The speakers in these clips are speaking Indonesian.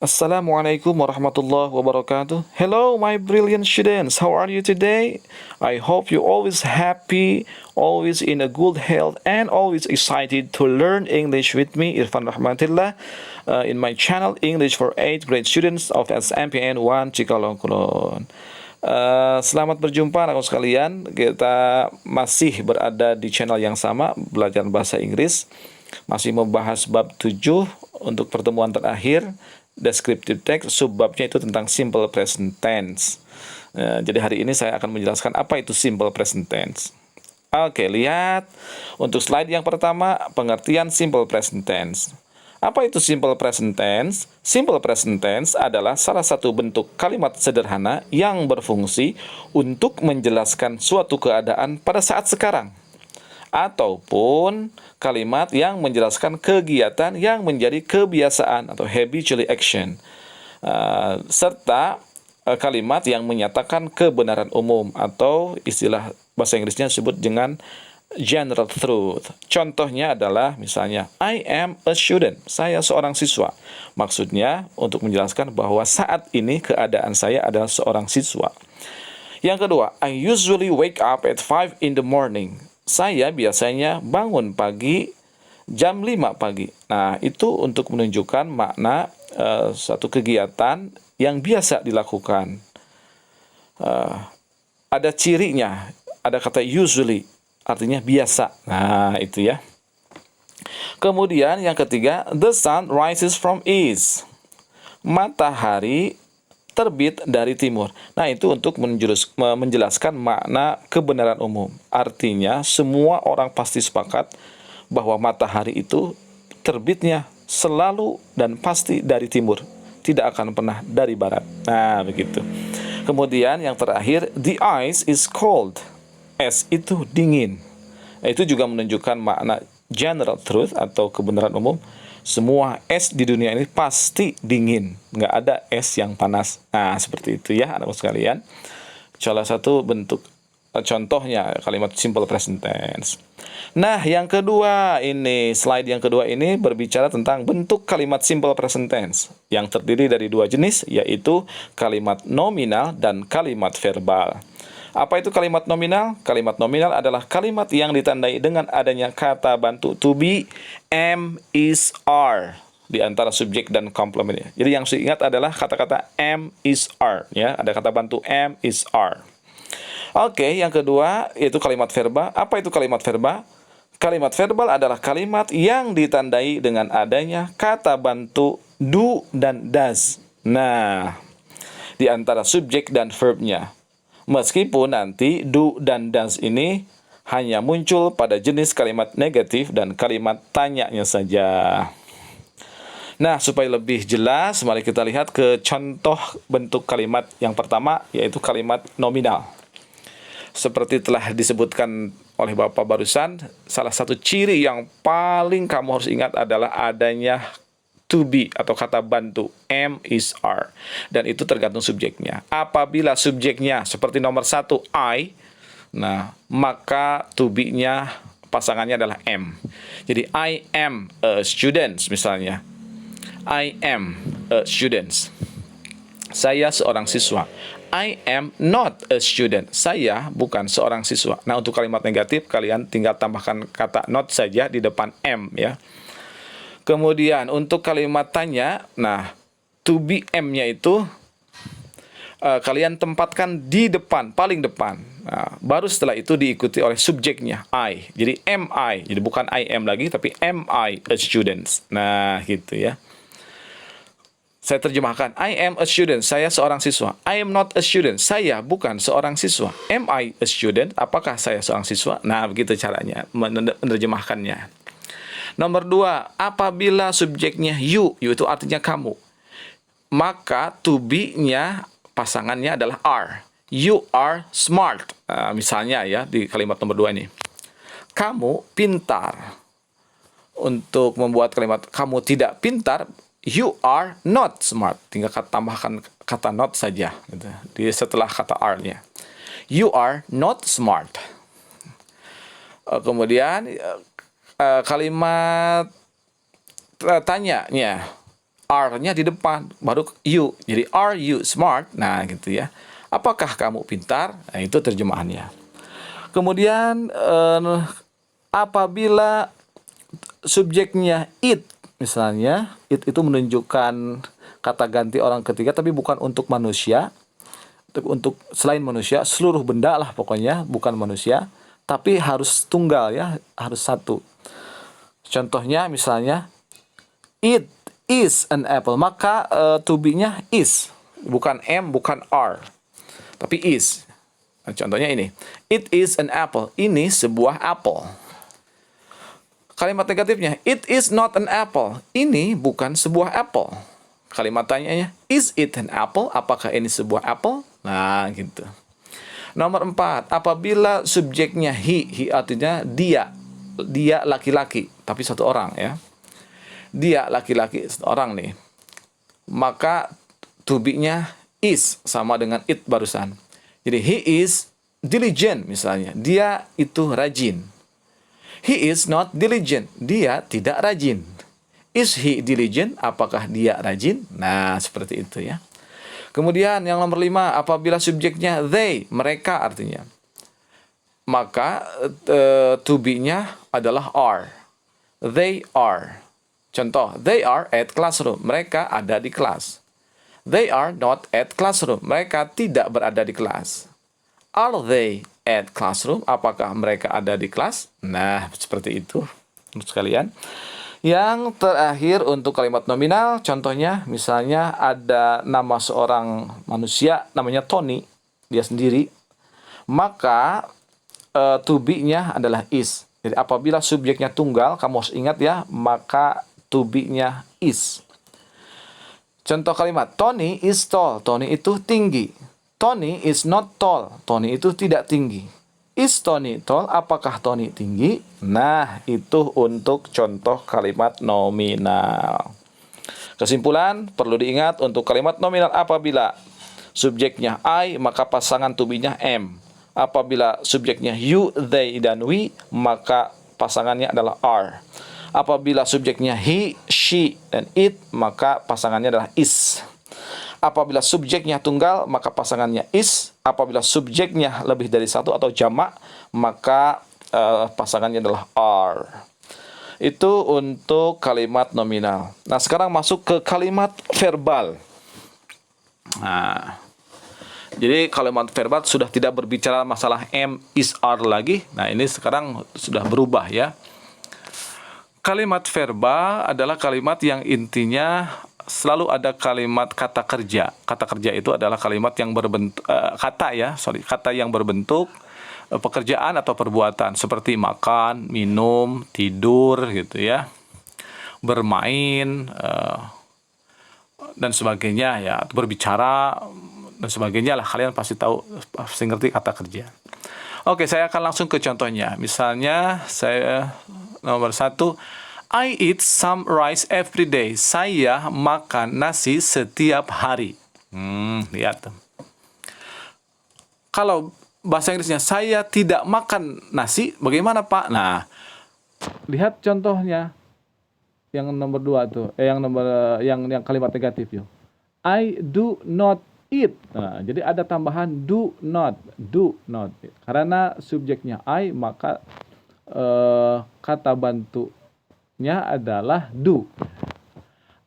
Assalamualaikum warahmatullahi wabarakatuh. Hello, my brilliant students. How are you today? I hope you always happy, always in a good health, and always excited to learn English with me, Irfan Rahmatillah, in my channel English for 8th grade students of SMPN 1 Cikalong Kulon. Selamat berjumpa anak sekalian. Kita masih berada di channel yang sama, belajar bahasa Inggris. Masih membahas bab 7 untuk pertemuan terakhir. Descriptive text, subbabnya itu tentang simple present tense. Jadi hari ini saya akan menjelaskan apa itu simple present tense. Oke, lihat untuk slide yang pertama, pengertian simple present tense. Apa itu simple present tense? Simple present tense adalah salah satu bentuk kalimat sederhana yang berfungsi untuk menjelaskan suatu keadaan pada saat sekarang, ataupun kalimat yang menjelaskan kegiatan yang menjadi kebiasaan atau habitually action, serta kalimat yang menyatakan kebenaran umum atau istilah bahasa Inggrisnya disebut dengan general truth. Contohnya adalah misalnya I am a student, saya seorang siswa. Maksudnya untuk menjelaskan bahwa saat ini keadaan saya adalah seorang siswa. Yang kedua, I usually wake up at 5 in the morning. Saya biasanya bangun pagi jam 5 pagi. Nah, itu untuk menunjukkan makna suatu kegiatan yang biasa dilakukan. Ada cirinya, ada kata usually, artinya biasa. Nah, itu ya. Kemudian yang ketiga, the sun rises from east. Matahari terbit dari timur. Nah, itu untuk menjelaskan makna kebenaran umum. Artinya, semua orang pasti sepakat bahwa matahari itu terbitnya selalu dan pasti dari timur. Tidak akan pernah dari barat. Nah, begitu. Kemudian yang terakhir, the ice is cold. Es itu dingin. Nah, itu juga menunjukkan makna general truth atau kebenaran umum. Semua es di dunia ini pasti dingin, nggak ada es yang panas. Nah, seperti itu ya anak sekalian. Salah satu bentuk contohnya kalimat simple present tense. Nah, yang kedua ini, slide yang kedua ini berbicara tentang bentuk kalimat simple present tense yang terdiri dari dua jenis, yaitu kalimat nominal dan kalimat verbal. Apa itu kalimat nominal? Kalimat nominal adalah kalimat yang ditandai dengan adanya kata bantu to be, am, is, are di antara subjek dan komplemennya. Jadi yang saya ingat adalah kata-kata am, is, are ya. Ada kata bantu am, is, are. Oke, yang kedua yaitu kalimat verba. Apa itu kalimat verba? Kalimat verbal adalah kalimat yang ditandai dengan adanya kata bantu do dan does. Nah, di antara subjek dan verbnya. Meskipun nanti do dan does ini hanya muncul pada jenis kalimat negatif dan kalimat tanyanya saja. Nah, supaya lebih jelas, mari kita lihat ke contoh bentuk kalimat yang pertama, yaitu kalimat nominal. Seperti telah disebutkan oleh Bapak barusan, salah satu ciri yang paling kamu harus ingat adalah adanya to be atau kata bantu am, is, are, dan itu tergantung subjeknya. Apabila subjeknya seperti nomor 1 I, nah maka to be-nya pasangannya adalah am. Jadi I am a student misalnya. I am a student. Saya seorang siswa. I am not a student. Saya bukan seorang siswa. Nah, untuk kalimat negatif kalian tinggal tambahkan kata not saja di depan am ya. Kemudian untuk kalimat tanya, nah to be am-nya itu kalian tempatkan di depan, paling depan. Nah, baru setelah itu diikuti oleh subjeknya I. Jadi am I, jadi bukan I am lagi, tapi am I a student. Nah gitu ya. Saya terjemahkan, I am a student, saya seorang siswa. I am not a student, saya bukan seorang siswa. Am I a student? Apakah saya seorang siswa? Nah begitu caranya menerjemahkannya. Nomor 2, apabila subjeknya you itu artinya kamu, maka to be-nya pasangannya adalah are. You are smart. Misalnya ya di kalimat nomor 2 ini. Kamu pintar. Untuk membuat kalimat kamu tidak pintar, you are not smart. Tinggal tambahkan kata not saja gitu, di setelah kata are-nya. You are not smart. Kemudian kalimat tanyanya, are-nya di depan, baru you. Jadi are you smart? Nah, gitu ya. Apakah kamu pintar? Nah, itu terjemahannya. Kemudian apabila subjeknya it, misalnya, it itu menunjukkan kata ganti orang ketiga, tapi bukan untuk manusia, tapi untuk selain manusia, seluruh benda lah pokoknya, bukan manusia, tapi harus tunggal ya, harus satu. Contohnya misalnya, it is an apple, maka to be-nya is, bukan am, bukan are, tapi is. Nah, contohnya ini, it is an apple, ini sebuah apple. Kalimat negatifnya, it is not an apple, ini bukan sebuah apple. Kalimat tanyanya, is it an apple, apakah ini sebuah apple? Nah, gitu. Nomor 4, apabila subjeknya he artinya dia laki-laki, tapi satu orang ya. Dia laki-laki, satu orang nih. Maka to be-nya is, sama dengan it barusan. Jadi he is diligent misalnya, dia itu rajin. He is not diligent, dia tidak rajin. Is he diligent, apakah dia rajin? Nah, seperti itu ya. Kemudian yang nomor 5, apabila subjeknya they, mereka artinya, maka to be-nya adalah are. They are. Contoh, they are at classroom, mereka ada di kelas. They are not at classroom, mereka tidak berada di kelas. Are they at classroom, apakah mereka ada di kelas? Nah, seperti itu untuk sekalian. Yang terakhir untuk kalimat nominal, contohnya misalnya ada nama seorang manusia namanya Tony, dia sendiri, maka to be-nya adalah is. Jadi apabila subjeknya tunggal, kamu harus ingat ya, maka to be-nya is. Contoh kalimat, Tony is tall, Tony itu tinggi. Tony is not tall, Tony itu tidak tinggi. Is Tony tall, apakah Tony tinggi? Nah, itu untuk contoh kalimat nominal. Kesimpulan, perlu diingat untuk kalimat nominal apabila subjeknya I, maka pasangan to be-nya am. Apabila subjeknya you, they, dan we, maka pasangannya adalah are. Apabila subjeknya he, she, dan it, maka pasangannya adalah is. Apabila subjeknya tunggal, maka pasangannya is. Apabila subjeknya lebih dari satu atau jamak, maka pasangannya adalah are. Itu untuk kalimat nominal. Nah, sekarang masuk ke kalimat verbal. Nah, jadi kalimat verbal sudah tidak berbicara masalah am, is, are lagi. Nah, ini sekarang sudah berubah ya. Kalimat verbal adalah kalimat yang intinya selalu ada kalimat kata kerja. Kata kerja itu adalah kalimat yang berbentuk kata yang berbentuk pekerjaan atau perbuatan seperti makan, minum, tidur gitu ya. Bermain dan sebagainya ya, berbicara dan sebagainya lah, kalian pasti tahu, pasti ngerti kata kerja. Oke, saya akan langsung ke contohnya. Misalnya saya nomor 1, I eat some rice every day. Saya makan nasi setiap hari. Lihat. Kalau bahasa Inggrisnya saya tidak makan nasi, bagaimana Pak? Nah, lihat contohnya. Yang nomor 2 tuh, yang kalimat negatif yuk. I do not eat. Nah, jadi ada tambahan do not. Karena subjeknya I, maka kata bantunya adalah do.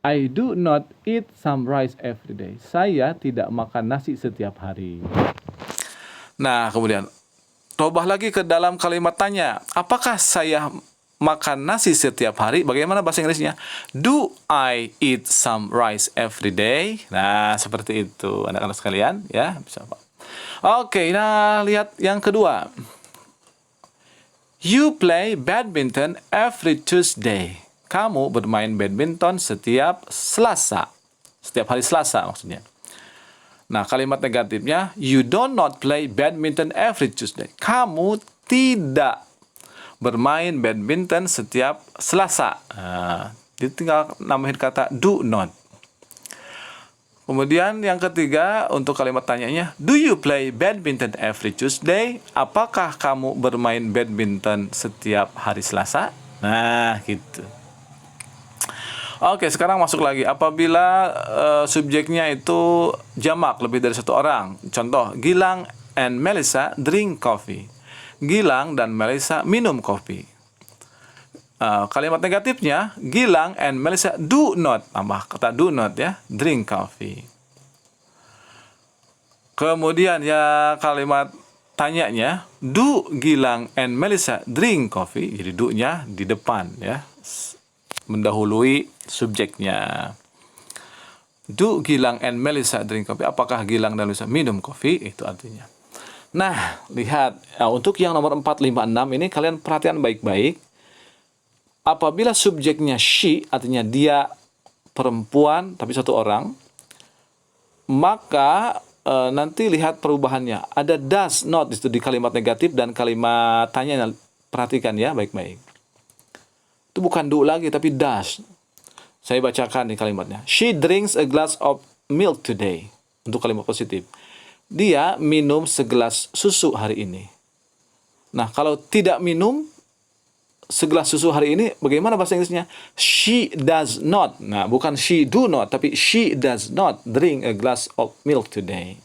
I do not eat some rice every day. Saya tidak makan nasi setiap hari. Nah, kemudian ubah lagi ke dalam kalimat tanya. Apakah saya makan nasi setiap hari? Bagaimana bahasa Inggrisnya? Do I eat some rice every day? Nah, seperti itu anak-anak sekalian ya, bisa Pak. Oke, nah lihat yang kedua. You play badminton every Tuesday. Kamu bermain badminton setiap Selasa. Setiap hari Selasa maksudnya. Nah, kalimat negatifnya, you do not play badminton every Tuesday. Kamu tidak bermain badminton setiap Selasa. Dia tinggal nambahin kata do not. Kemudian yang ketiga untuk kalimat tanyanya, do you play badminton every Tuesday? Apakah kamu bermain badminton setiap hari Selasa? Nah, gitu. Oke, sekarang masuk lagi. Apabila subjeknya itu jamak, lebih dari satu orang. Contoh, Gilang and Melissa drink coffee. Gilang dan Melissa minum kopi. Kalimat negatifnya, Gilang and Melissa do not, tambah kata do not ya, drink coffee. Kemudian ya kalimat tanyanya, do Gilang and Melissa drink coffee. Jadi do-nya di depan ya, mendahului subjeknya. Do Gilang and Melissa drink coffee? Apakah Gilang dan Melissa minum kopi? Itu artinya. Nah, lihat. Untuk yang nomor 4, 5, 6 ini kalian perhatian baik-baik. Apabila subjeknya she, artinya dia perempuan, tapi satu orang, maka nanti lihat perubahannya. Ada does not itu di kalimat negatif dan kalimat tanya. Perhatikan ya baik-baik. Itu bukan do lagi, tapi does. Saya bacakan nih kalimatnya. She drinks a glass of milk today. Untuk kalimat positif. Dia minum segelas susu hari ini. Nah, kalau tidak minum segelas susu hari ini, bagaimana bahasa Inggrisnya? She does not. Nah, bukan she do not, tapi she does not drink a glass of milk today.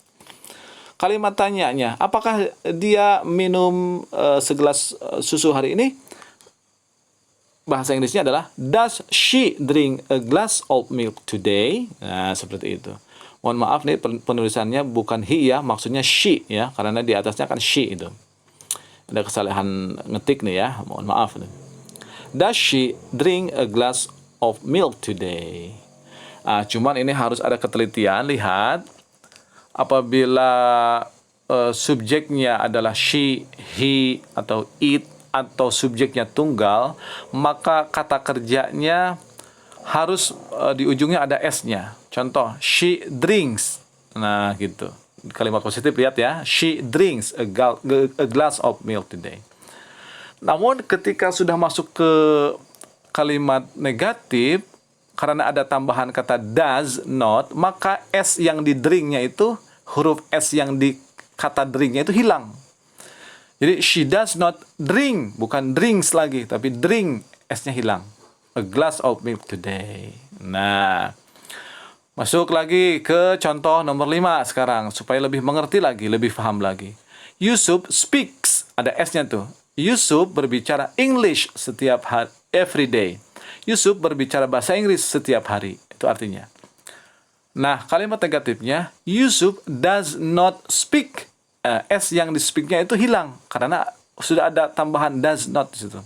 Kalimat tanyanya, apakah dia minum segelas susu hari ini? Bahasa Inggrisnya adalah, does she drink a glass of milk today? Nah, seperti itu. Mohon maaf nih, penulisannya bukan he ya, maksudnya she ya, karena di atasnya kan she itu. Ada kesalahan ngetik nih ya, mohon maaf nih. Does she drink a glass of milk today? Cuman ini harus ada ketelitian. Lihat, apabila subjeknya adalah she, he, atau it, atau subjeknya tunggal, maka kata kerjanya harus di ujungnya ada s-nya. Contoh, she drinks. Nah, gitu. Kalimat positif lihat ya, she drinks a glass of milk today. Namun ketika sudah masuk ke kalimat negatif, karena ada tambahan kata does not, maka s yang di drinknya itu, huruf s yang di kata drinknya itu hilang. Jadi she does not drink, bukan drinks lagi, tapi drink, s-nya hilang. A glass of milk today. Nah, masuk lagi ke contoh nomor 5 sekarang, supaya lebih mengerti lagi, lebih paham lagi. Yusuf speaks, ada s-nya tuh. Yusuf berbicara English setiap hari, every day. Yusuf berbicara bahasa Inggris setiap hari. Itu artinya. Nah, kalimat negatifnya, Yusuf does not speak. S yang di speak-nya itu hilang karena sudah ada tambahan does not di situ.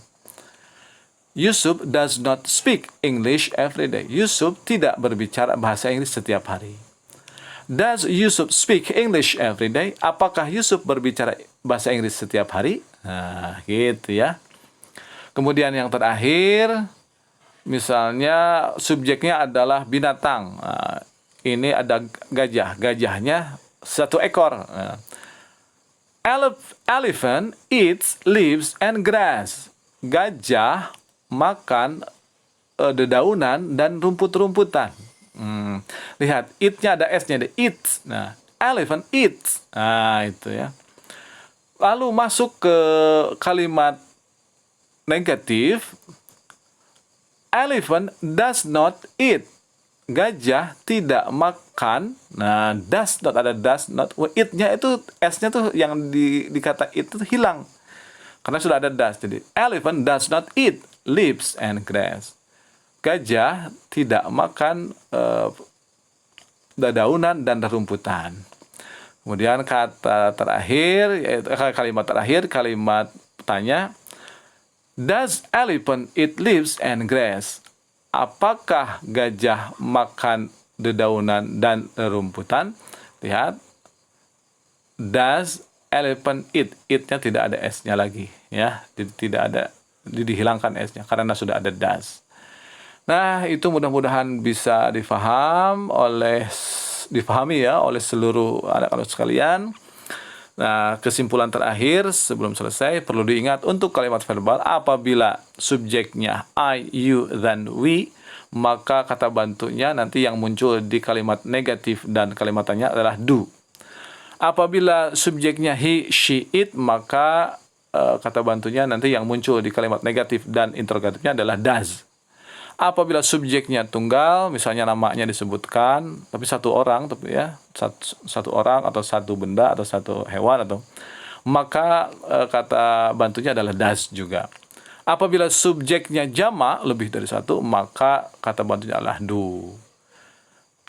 Yusuf does not speak English every day. Yusuf tidak berbicara bahasa Inggris setiap hari. Does Yusuf speak English every day? Apakah Yusuf berbicara bahasa Inggris setiap hari? Nah, gitu ya. Kemudian yang terakhir, misalnya subjeknya adalah binatang. Nah, ini ada gajah. Gajahnya satu ekor. Nah, elephant eats leaves and grass. Gajah makan dedaunan dan rumput-rumputan. Lihat, eat-nya ada s-nya, ada eats. Nah, elephant eats. Nah, itu ya. Lalu masuk ke kalimat negatif. Elephant does not eat. Gajah tidak makan. Nah, does not, ada does not. It-nya itu, s-nya tuh yang dikata it itu hilang. Karena sudah ada does. Jadi, elephant does not eat leaves and grass. Gajah tidak makan dedaunan dan rumputan. Kemudian kata terakhir, yaitu kalimat terakhir, kalimat tanya. Does elephant eat leaves and grass? Apakah gajah makan dedaunan dan rumputan? Lihat. Does elephant eat? Eat-nya tidak ada s-nya lagi, ya. Tidak ada, dihilangkan s-nya karena sudah ada does. Nah, itu mudah-mudahan bisa difahami ya oleh seluruh anak-anak sekalian. Nah, kesimpulan terakhir sebelum selesai, perlu diingat untuk kalimat verbal, apabila subjeknya I, you, then we, maka kata bantunya nanti yang muncul di kalimat negatif dan kalimat tanya adalah do. Apabila subjeknya he, she, it, maka kata bantunya nanti yang muncul di kalimat negatif dan interrogatifnya adalah does. Apabila subjeknya tunggal, misalnya namanya disebutkan, tapi satu orang, tapi ya satu orang atau satu benda atau satu hewan atau maka kata bantunya adalah does juga. Apabila subjeknya jamak lebih dari satu, maka kata bantunya adalah do.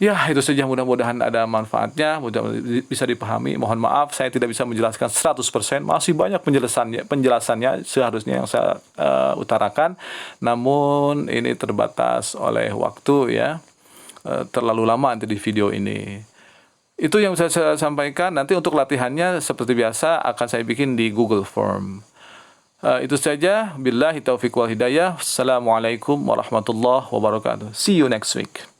Ya, itu saja, mudah-mudahan ada manfaatnya, mudah-mudahan bisa dipahami. Mohon maaf saya tidak bisa menjelaskan 100%, masih banyak penjelasannya seharusnya yang saya utarakan. Namun ini terbatas oleh waktu ya. Terlalu lama nanti di video ini. Itu yang bisa saya sampaikan. Nanti untuk latihannya seperti biasa akan saya bikin di Google Form. Itu saja. Billahi taufiq wal hidayah. Assalamualaikum warahmatullahi wabarakatuh. See you next week.